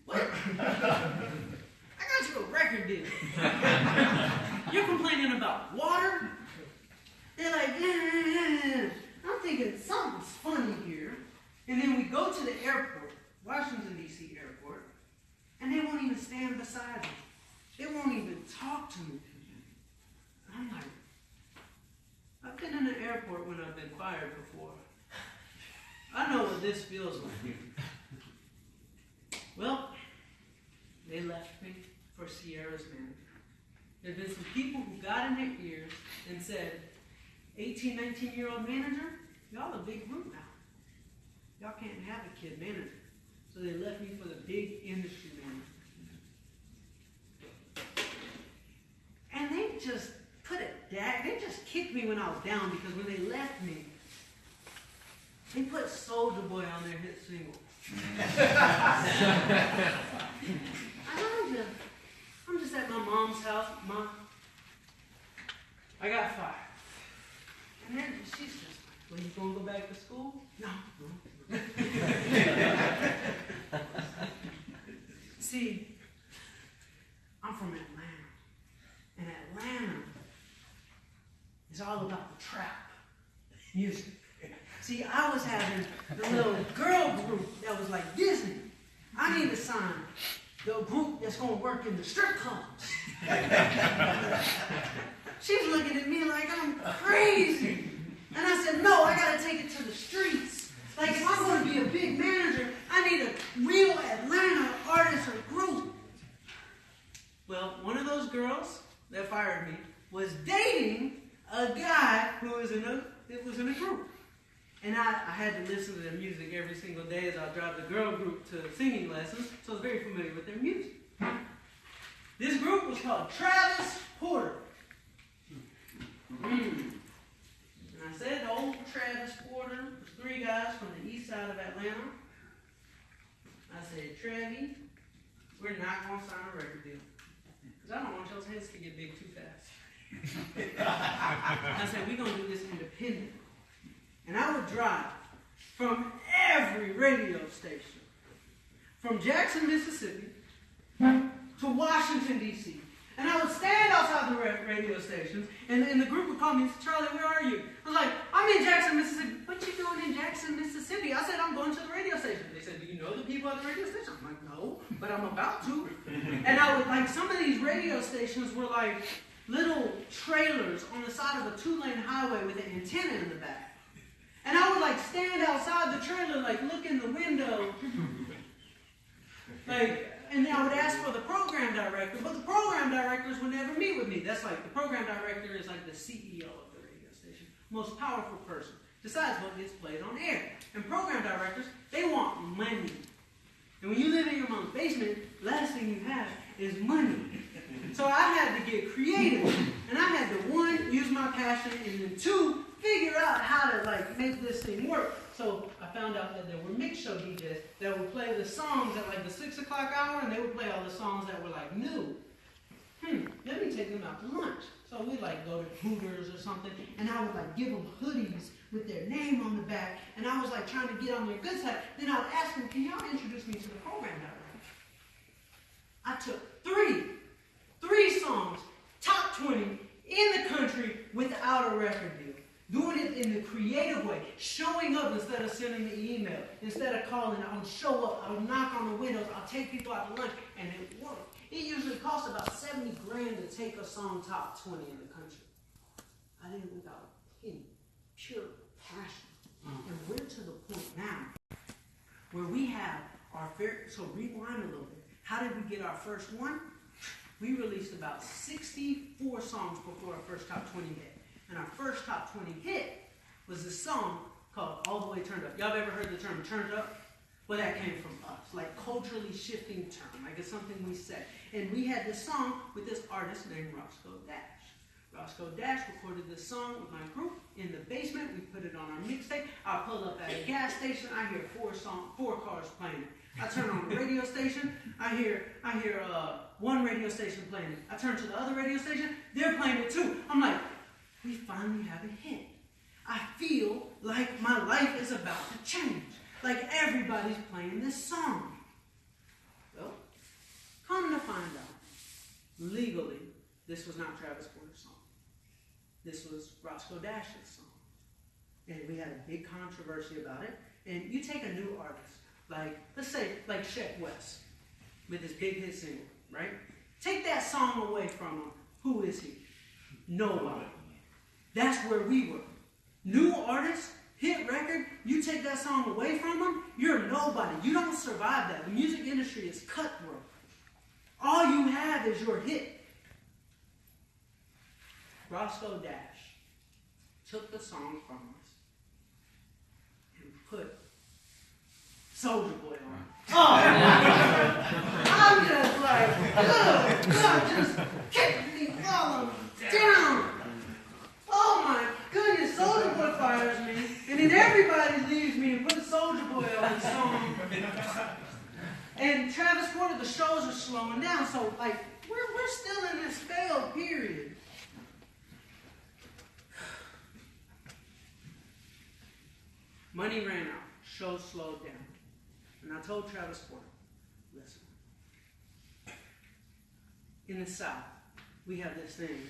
What? I got you a record deal. You're complaining about water? They're like, yeah. I'm thinking something's funny here. And then we go to the airport, Washington, D.C. airport, and they won't even stand beside me. They won't even talk to me. I'm like, I've been in an airport when I've been fired before. I know what this feels like. Well, they left me for Sierra's manager. There have been some people who got in their ears and said, 18, 19-year-old manager, y'all a big group now. Y'all can't have a kid manager. So they left me for the big industry manager. And they just put it down. They just kicked me when I was down because when they left me, they put Soulja Boy on their hit single. I'm just at my my mom's house. Mom, I got fired. And then she's just like, well, you gonna go back to school? No. See, I'm from Atlanta. And Atlanta is all about the trap music. See, I was having the little girl group that was like Disney. I need to sign the group that's going to work in the strip clubs. She's looking at me like I'm crazy. And I said, no, I got to take it to the streets. Like, if I'm going to be a big manager, I need a real Atlanta artist or group. Well, one of those girls that fired me was dating a guy who was in a group. And I had to listen to their music every single day as I drive the girl group to singing lessons, so I was very familiar with their music. This group was called Travis Porter. And I said, old Travis Porter was 3 guys from the east side of Atlanta. I said, Travie, we're not going to sign a record deal. Because I don't want y'all's heads to get big too fast. I said, we're going to do this independent. And I would drive from every radio station, from Jackson, Mississippi, to Washington, D.C. And I would stand outside the radio stations, and the group would call me and say, Charlie, where are you? I was like, I'm in Jackson, Mississippi. What you doing in Jackson, Mississippi? I said, I'm going to the radio station. They said, do you know the people at the radio station? I'm like, no, but I'm about to. And I would, like, some of these radio stations were like little trailers on the side of a 2-lane highway with an antenna in the back. And I would like stand outside the trailer, like look in the window, like, and I would ask for the program director, but the program directors would never meet with me. That's like, the program director is like the CEO of the radio station, most powerful person, decides what gets played on air. And program directors, they want money. And when you live in your mom's basement, last thing you have is money. So I had to get creative, and I had to, 1, use my passion, and then 2, figure out how to like make this thing work. So I found out that there were mix show DJs that would play the songs at like the 6 o'clock hour, and they would play all the songs that were like new. Let me take them out to lunch. So we'd like go to Hooters or something, and I would like give them hoodies with their name on the back, and I was like trying to get on their good side. Then I would ask them, can y'all introduce me to the program director? I took 3 songs, top 20 in the country without a record deal. Doing it in the creative way, showing up instead of sending the email, instead of calling. I would show up, I would knock on the windows, I'll take people out to lunch, and it worked. It usually costs about $70 grand to take a song top 20 in the country. I did it without a penny, pure passion. And we're to the point now where we have our so rewind a little bit. How did we get our first one? We released about 64 songs before our first top 20 hit. And our first top 20 hit was this song called All the Way Turned Up. Y'all have ever heard the term turned up? Well, that came from us, like culturally shifting term, like it's something we said. And we had this song with this artist named Roscoe Dash. Roscoe Dash recorded this song with my group in the basement. We put it on our mixtape. I pull up at a gas station. I hear 4 cars playing it. I turn on the radio station. I hear one radio station playing it. I turn to the other radio station. They're playing it too. I'm like, we finally have a hit. I feel like my life is about to change. Like everybody's playing this song. Well, come to find out, legally, this was not Travis Porter's song. This was Roscoe Dash's song. And we had a big controversy about it. And you take a new artist, like, let's say, like Sheck West, with his big hit single, right? Take that song away from him. Who is he? Nobody. That's where we were. New artist, hit record, you take that song away from them, you're nobody. You don't survive that. The music industry is cutthroat. All you have is your hit. Roscoe Dash took the song from us and put Soulja Boy on it. Oh, I'm just like, God, just kick me all down. Oh my goodness, Soulja Boy fires me, and then everybody leaves me and puts Soulja Boy on the song. And Travis Porter, the shows are slowing down, so like, we're we're still in this failed period. Money ran out. Show slowed down. And I told Travis Porter, listen, in the South, we have this thing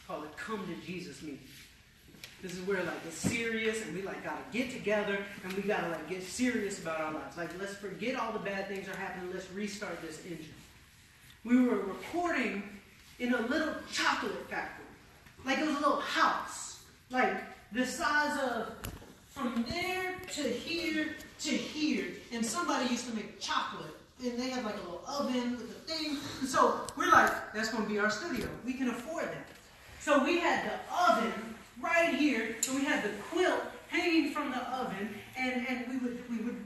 called a come to Jesus meeting. This is where it's serious and we gotta get together and we gotta get serious about our lives. Let's forget all the bad things are happening. Let's restart this engine. We were recording in a little chocolate factory. It was a little house. The size of from there to here to here. And somebody used to make chocolate. And they had a little oven with a thing. And so we're that's going to be our studio. We can afford that. So we had the oven right here, and we had the quilt hanging from the oven, and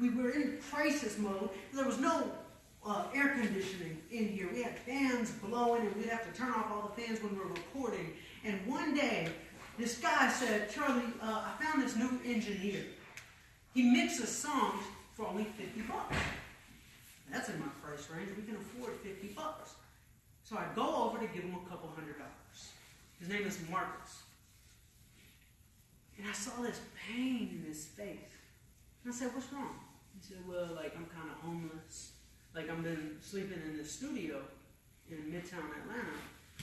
we were in crisis mode. There was no air conditioning in here. We had fans blowing, and we'd have to turn off all the fans when we were recording. And one day, this guy said, Charlie, I found this new engineer. He mixes songs for only $50. That's in my price range. We can afford $50. So I go over to give him a couple $100. His name is Marcus. And I saw this pain in his face. And I said, what's wrong? He said, well, I'm kind of homeless. I've been sleeping in this studio in Midtown Atlanta,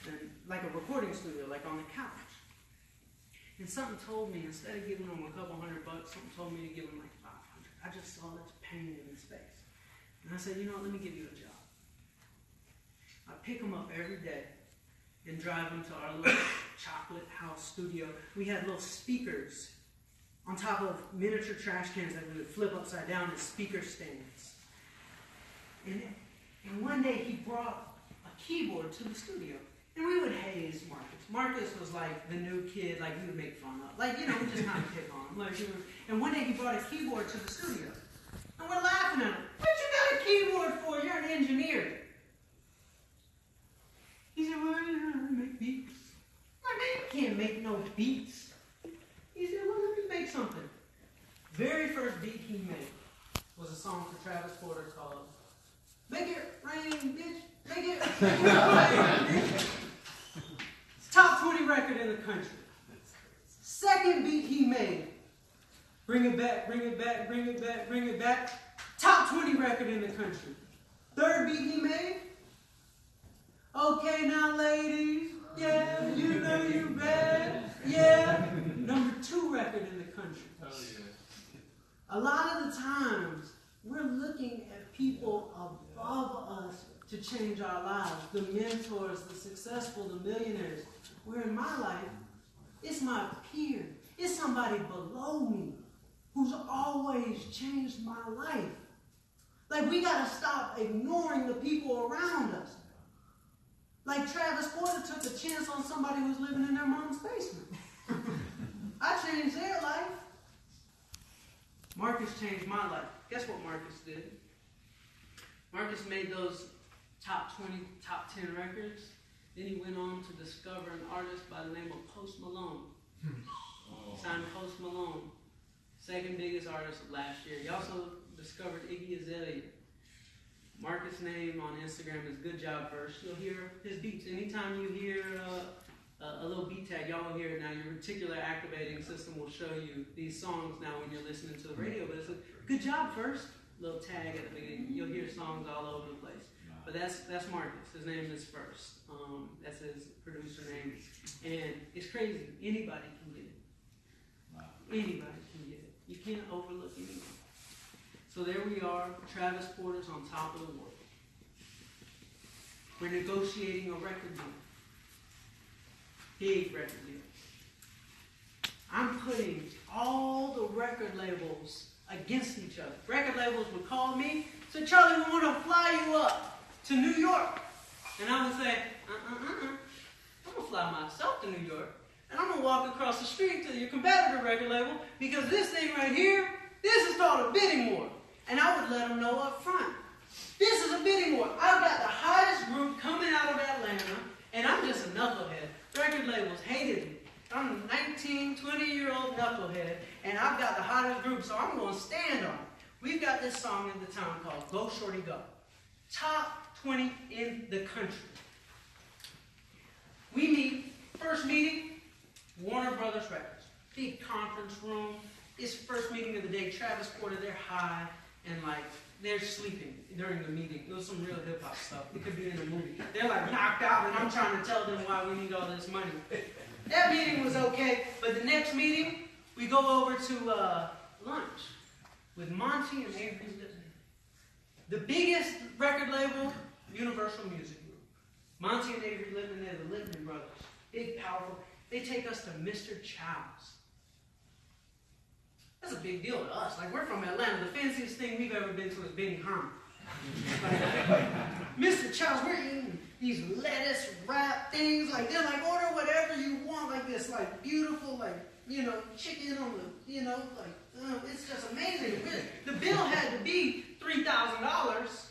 and a recording studio, on the couch. And something told me, instead of giving him a couple $100, something told me to give him $500. I just saw this pain in his face. And I said, let me give you a job. I pick him up every day and drive him to our little chocolate house studio. We had little speakers on top of miniature trash cans that we would flip upside down as speaker stands. And one day he brought a keyboard to the studio. And we would haze Marcus. Marcus was the new kid, we would make fun of. We just kind of pick on him. And one day he brought a keyboard to the studio. And we're laughing at him. What you got a keyboard for? You're an engineer. He said, well, I make beats. My man can't make no beats. He said, well, let me make something. Very first beat he made was a song for Travis Porter called Make It Rain, Bitch. Make it rain, bitch. It's top 20 record in the country. Second beat he made, Bring It Back, Bring It Back, Bring It Back, Bring It Back. Top 20 record in the country. Third beat he made, Okay Now Ladies, yeah, you know you bad, yeah. Number 2 record in the country. Oh, yeah. A lot of the times, we're looking at people above us to change our lives. The mentors, the successful, the millionaires. Where in my life, it's my peer. It's somebody below me who's always changed my life. We got to stop ignoring the people around us. Travis Porter took a chance on somebody who's living in their mom's basement. I changed their life. Marcus changed my life. Guess what Marcus did? Marcus made those top 20, top 10 records. Then he went on to discover an artist by the name of Post Malone. Signed Post Malone. Second biggest artist of last year. He also discovered Iggy Azalea. Marcus' name on Instagram is Good Job Verse. You'll hear his beats. Anytime you hear a little beat tag, y'all will hear it now. Your reticular activating system will show you these songs now when you're listening to the radio. But it's a Good Job First, little tag at the beginning. You'll hear songs all over the place. But that's Marcus. His name is First. That's his producer name. And it's crazy. Anybody can get it. Anybody can get it. You can't overlook anyone. So there we are. Travis Porter's on top of the world. We're negotiating a record deal. Big record deal. I'm putting all the record labels against each other. Record labels would call me, say, Charlie, we want to fly you up to New York. And I would say, I'm going to fly myself to New York. And I'm going to walk across the street to your competitor record label because this thing right here, this is called a bidding war. And I would let them know up front. This is a bidding war. I've got the hottest group coming out of Atlanta, and I'm just a knucklehead. Record labels hated me. I'm a 19, 20-year-old knucklehead, and I've got the hottest group, so I'm going to stand on it. We've got this song in the town called Go Shorty Go. Top 20 in the country. We meet, first meeting, Warner Brothers Records. Big conference room. It's first meeting of the day. Travis Porter, they're high and like, they're sleeping during the meeting. It was some real hip hop stuff. It could be in a movie. They're like knocked out and I'm trying to tell them why we need all this money. That meeting was okay, but the next meeting, we go over to lunch with Monty and Avery Lippman. The biggest record label, Universal Music Group. Monty and Avery Lippman, they're the Lippman brothers. Big, powerful. They take us to Mr. Chow's. That's a big deal to us. Like, we're from Atlanta. The fanciest thing we've ever been to is Benihana. Like, Mr. Chow's, we're eating these lettuce wrap things. Like, they're like, order whatever you want. Like this, like, beautiful, like, you know, chicken on the, you know, like, it's just amazing. The bill had to be $3,000.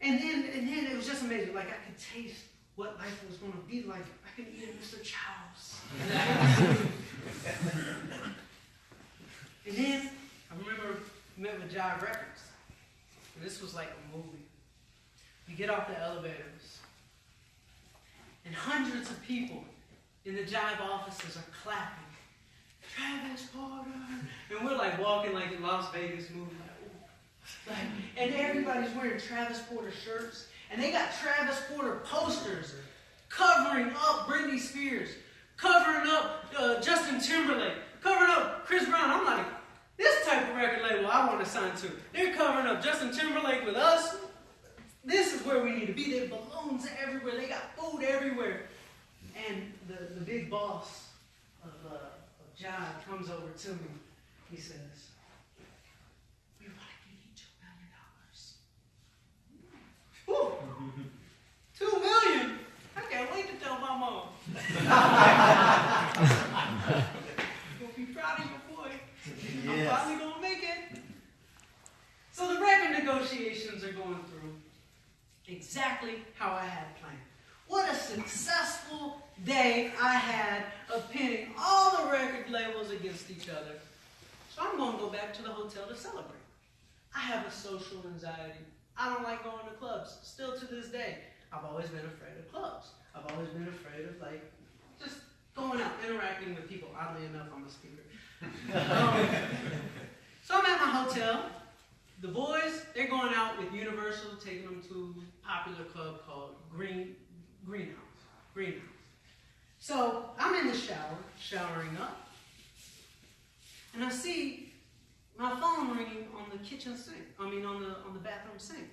And then it was just amazing. Like, I could taste what life was going to be like. I could eat at Mr. Chow's. And then, I remember we met with Jive Records. And this was like a movie. We get off the elevators. And hundreds of people in the Jive offices are clapping. Travis Porter. And we're like walking like in Las Vegas movie. Like, and everybody's wearing Travis Porter shirts. And they got Travis Porter posters covering up Britney Spears, covering up Justin Timberlake, covering up Chris Brown. I'm like, this type of record label I want to sign to. They're covering up Justin Timberlake with us. This is where we need to be. There are balloons everywhere. They got food everywhere. And the big boss of Jive comes over to me. He says, we want to give you $2 million. Woo! $2 million? I can't wait to tell my mom. You'll be proud of your boy. Yes. I'm finally gonna make it. So the record negotiations are going through exactly how I had planned. What a successful day I had of pitting all the record labels against each other. So I'm going to go back to the hotel to celebrate. I have a social anxiety. I don't like going to clubs. Still to this day, I've always been afraid of clubs. I've always been afraid of like just going out, interacting with people. Oddly enough, I'm a speaker. So I'm at my hotel. The boys, they're going out with Universal, taking them to a popular club called Greenhouse. So I'm in the shower, showering up, and I see my phone ringing on the kitchen sink. On the bathroom sink.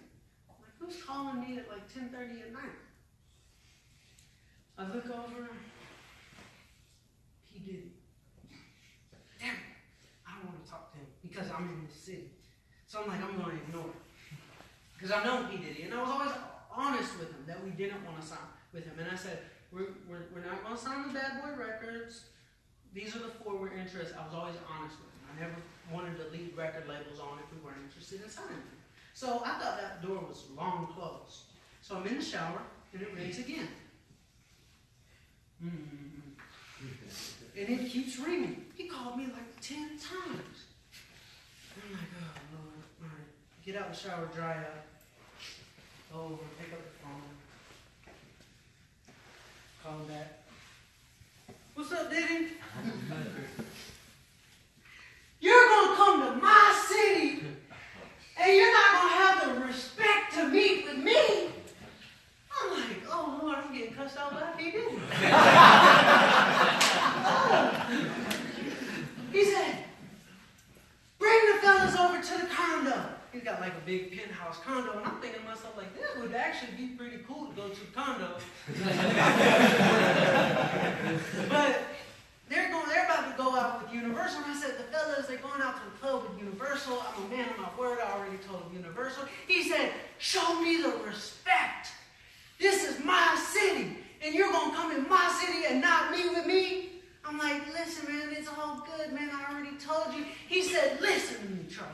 I'm like, who's calling me at like 10:30 at night? I look over. He didn't. Damn it. I don't want to talk to him because I'm in the city. So I'm like, I'm going to ignore it. Because I know P. Diddy. And I was always honest with him that we didn't want to sign with him. And I said, we're not going to sign the Bad Boy Records. These are the 4 we're interested in. I was always honest with him. I never wanted to lead record labels on if we weren't interested in signing them. So I thought that door was long closed. So I'm in the shower, and it rings again. And it keeps ringing. He called me like 10 times. I'm like, oh, Lord. All right. Get out the shower, dry up. Over, pick up the phone. Call him back. What's up, Diddy? You're going to come to my city, and you're not going to have the respect to meet with me? I'm like, oh, Lord, I'm getting cussed out by P. Diddy. He said, bring the fellas over to the condo. He's got like a big penthouse condo, and I'm thinking to myself, like, this would actually be pretty cool to go to the condo. But they're about to go out with Universal, and I said, the fellas, they're going out to the club with Universal. I'm a man of my word. I already told Universal. He said, show me the respect. This is my city, and you're going to come in my city and not meet with me? I'm like, listen, man, it's all good, man. I already told you. He said, listen to me, Charlie.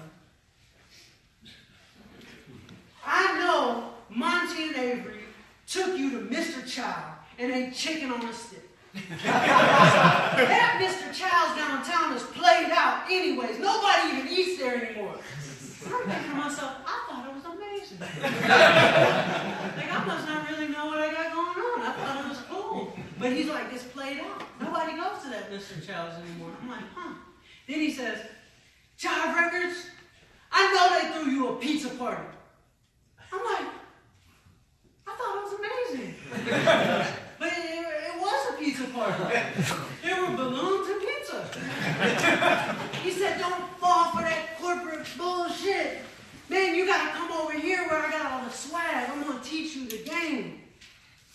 I know Monty and Avery took you to Mr. Chow and ate chicken on a stick. That Mr. Chow's downtown is played out anyways. Nobody even eats there anymore. I'm thinking to myself, I thought it was amazing. Like, I must not really know what I got going on. I thought it was cool. But played out. Nobody goes to that Mr. Child's anymore. I'm like, huh. Then he says, Jive Records, I know they threw you a pizza party. I'm like, I thought it was amazing. But it was a pizza party. There were balloons and pizza. He said, don't fall for that corporate bullshit. Man, you gotta come over here where I got all the swag. I'm gonna teach you the game.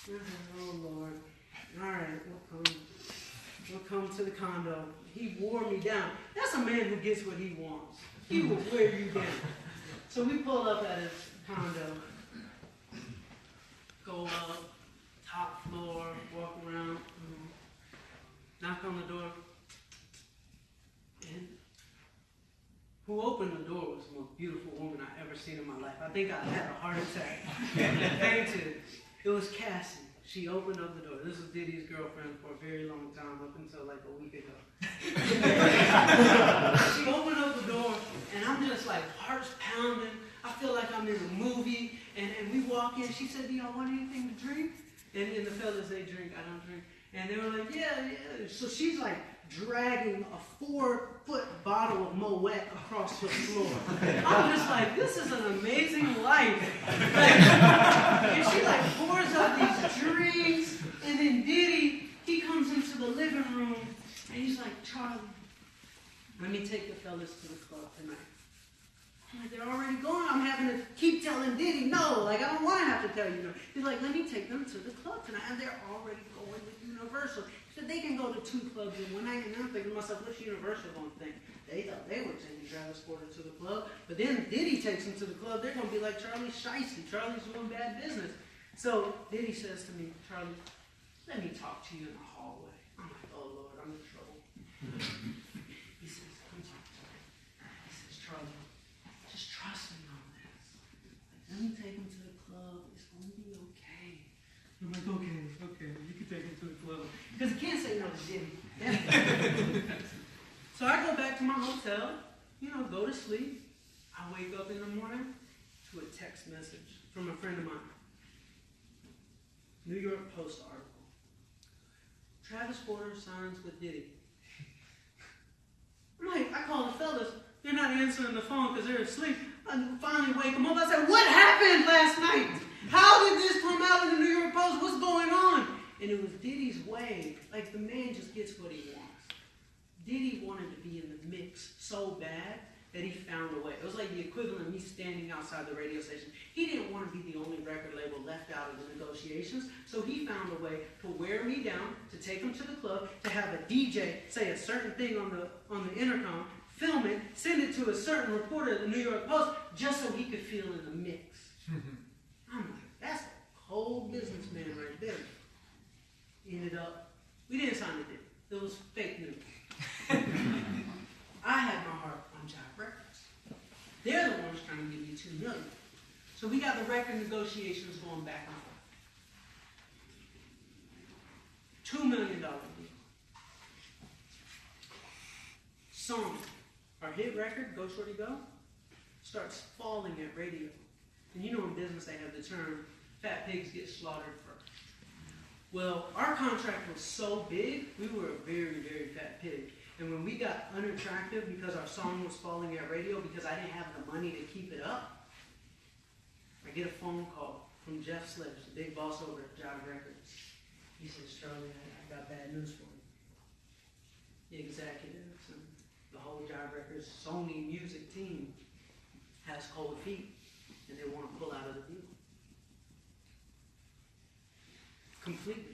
I said, oh Lord. All right, we'll come to the condo. He wore me down. That's a man who gets what he wants. He will wear you down. So we pull up at his condo, go up, top floor, walk around, knock on the door, and who opened the door was the most beautiful woman I ever seen in my life. I think I had a heart attack. Fainted. It was Cassie. She opened up the door. This was Diddy's girlfriend for a very long time, up until like a week ago. She opened up the door, and I'm just like, heart's pounding. I feel like I'm in a movie. And we walk in. She said, do y'all want anything to drink? And the fellas, they drink. I don't drink. And they were like, yeah. So she's like dragging a 4-foot bottle of Moet across the floor. I'm just like, this is an amazing life. Like, and she like pours up these drinks, and then Diddy, he comes into the living room, and he's like, Charlie, let me take the fellas to the club tonight. I'm like, they're already going. I'm having to keep telling Diddy, no, like I don't want to have to tell you no. He's like, let me take them to the club tonight, and they're already going with Universal. He said they can go to 2 clubs in one night, and I'm thinking to myself, what's Universal going to think? They thought they were taking Travis Porter to the club, but then Diddy takes him to the club. They're going to be like Charlie Shiesty. Charlie's doing bad business. So Diddy says to me, Charlie, let me talk to you in the hallway. I'm like, oh Lord, I'm in trouble. He says, come talk to me. He says, Charlie, just trust me on this. Like, let me take him to the club. It's going to be okay. I'm like, okay, you can take him to the club. Because he can't say no to Diddy. So I go back to my hotel, go to sleep. I wake up in the morning to a text message from a friend of mine. New York Post article. Travis Porter signs with Diddy. I'm like, I call the fellas. They're not answering the phone because they're asleep. I finally wake them up. I said, what happened last night? How did this come out in the New York Post? What's going on? And it was Diddy's way. Like, the man just gets what he wants. Diddy wanted to be in the mix so bad that he found a way. It was like the equivalent of me standing outside the radio station. He didn't want to be the only record label left out of the negotiations, so he found a way to wear me down, to take him to the club, to have a DJ say a certain thing on the intercom, film it, send it to a certain reporter at the New York Post, just so he could feel in the mix. I'm like, that's a cold businessman right there. Ended up, we didn't sign the deal. It was fake news. I had my heart on Jive Records. They're the ones trying to give me $2 million. So we got the record negotiations going back and forth. $2 million deal. Song, our hit record, Go Shorty Go, starts falling at radio. And you know in business they have the term, fat pigs get slaughtered first. Well, our contract was so big, we were a very, very fat pig. And when we got unattractive because our song was falling at radio because I didn't have the money to keep it up, I get a phone call from Jeff Sledge, the big boss over at Jive Records. He says, Charlie, I got bad news for you. The executives and the whole Jive Records Sony music team has cold feet and they want to pull out of the deal. Completely.